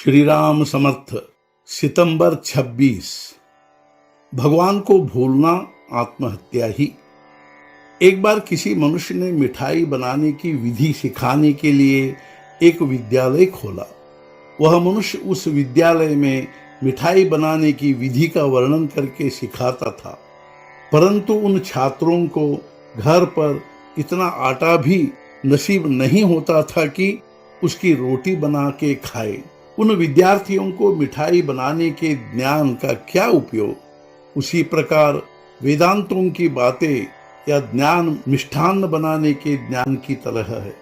श्री राम समर्थ। सितंबर 26। भगवान को भूलना आत्महत्या ही। एक बार किसी मनुष्य ने मिठाई बनाने की विधि सिखाने के लिए एक विद्यालय खोला। वह मनुष्य उस विद्यालय में मिठाई बनाने की विधि का वर्णन करके सिखाता था, परंतु उन छात्रों को घर पर इतना आटा भी नसीब नहीं होता था कि उसकी रोटी बना के खाए। उन विद्यार्थियों को मिठाई बनाने के ज्ञान का क्या उपयोग? उसी प्रकार वेदांतों की बातें या ज्ञान मिष्ठान्न बनाने के ज्ञान की तरह है।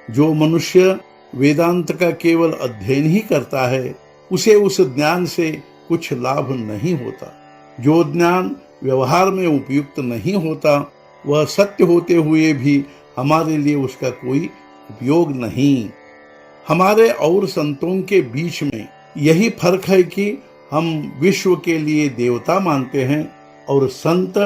जो मनुष्य वेदांत का केवल अध्ययन ही करता है, उसे उस ज्ञान से कुछ लाभ नहीं होता। जो ज्ञान व्यवहार में उपयुक्त नहीं होता, वह सत्य होते हुए भी हमारे लिए उसका कोई उपयोग नहीं। हमारे और संतों के बीच में यही फर्क है कि हम विश्व के लिए देवता मानते हैं और संत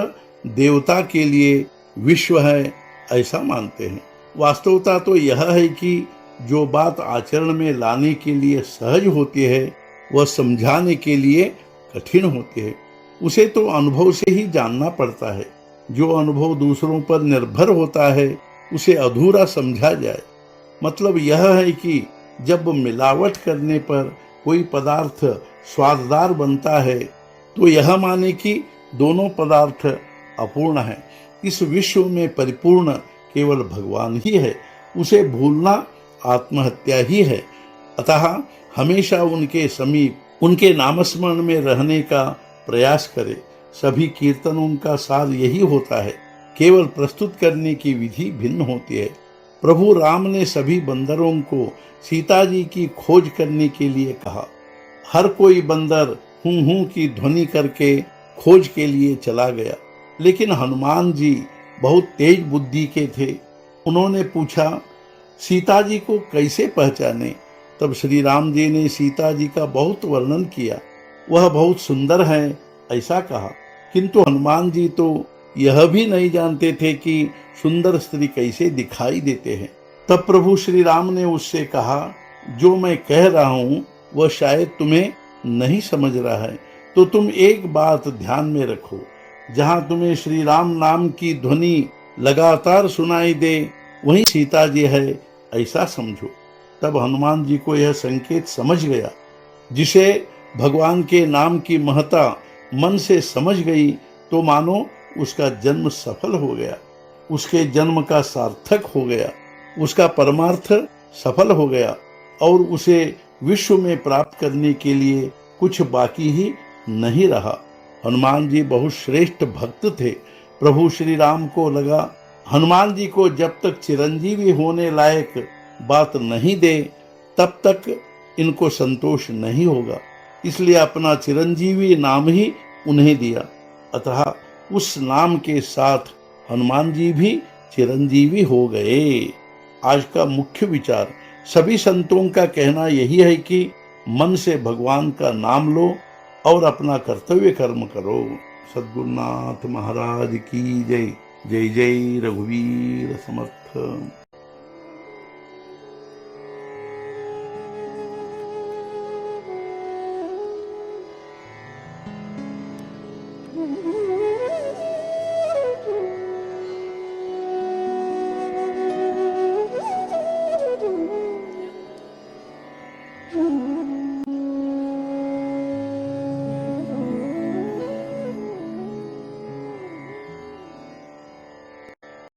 देवता के लिए विश्व है ऐसा मानते हैं। वास्तवता तो यह है कि जो बात आचरण में लाने के लिए सहज होती है, वह समझाने के लिए कठिन होती है। उसे तो अनुभव से ही जानना पड़ता है। जो अनुभव दूसरों पर निर्भर होता है, उसे अधूरा समझा जाए। मतलब यह है कि जब मिलावट करने पर कोई पदार्थ स्वाददार बनता है, तो यह माने कि दोनों पदार्थ अपूर्ण है। इस विश्व में परिपूर्ण केवल भगवान ही है। उसे भूलना आत्महत्या ही है। अतः हमेशा उनके समीप, उनके नामस्मरण में रहने का प्रयास करें। सभी कीर्तनों का सार यही होता है, केवल प्रस्तुत करने की विधि भिन्न होती है। प्रभु राम ने सभी बंदरों को सीता जी की खोज करने के लिए कहा। हर कोई बंदर हूं हूं की ध्वनि करके खोज के लिए चला गया, लेकिन हनुमान जी बहुत तेज बुद्धि के थे। उन्होंने पूछा, सीता जी को कैसे पहचाने? तब श्री राम जी ने सीता जी का बहुत वर्णन किया। वह बहुत सुंदर है ऐसा कहा, किंतु हनुमान जी तो यह भी नहीं जानते थे कि सुंदर स्त्री कैसे दिखाई देते हैं। तब प्रभु श्री राम ने उससे कहा, जो मैं कह रहा हूं वह शायद तुम्हें नहीं समझ रहा है, तो तुम एक बात ध्यान में रखो। जहां तुम्हें श्री राम नाम की ध्वनि लगातार सुनाई दे, वहीं सीता जी है ऐसा समझो। तब हनुमान जी को यह संकेत समझ गया। जिसे भगवान के नाम की महत्ता मन से समझ गई, तो मानो उसका जन्म सफल हो गया, उसके जन्म का सार्थक हो गया, उसका परमार्थ सफल हो गया और उसे विश्व में प्राप्त करने के लिए कुछ बाकी ही नहीं रहा। हनुमान जी बहुत श्रेष्ठ भक्त थे। प्रभु श्री राम को लगा, हनुमान जी को जब तक चिरंजीवी होने लायक बात नहीं दे, तब तक इनको संतोष नहीं होगा। इसलिए अपना चिरंजीवी नाम ही उन्हें दिया। अतः उस नाम के साथ हनुमान जी भी चिरंजीवी हो गए। आज का मुख्य विचार, सभी संतों का कहना यही है कि मन से भगवान का नाम लो और अपना कर्तव्य कर्म करो। सद्गुरुनाथ महाराज की जय। जय जय रघुवीर समर्थ।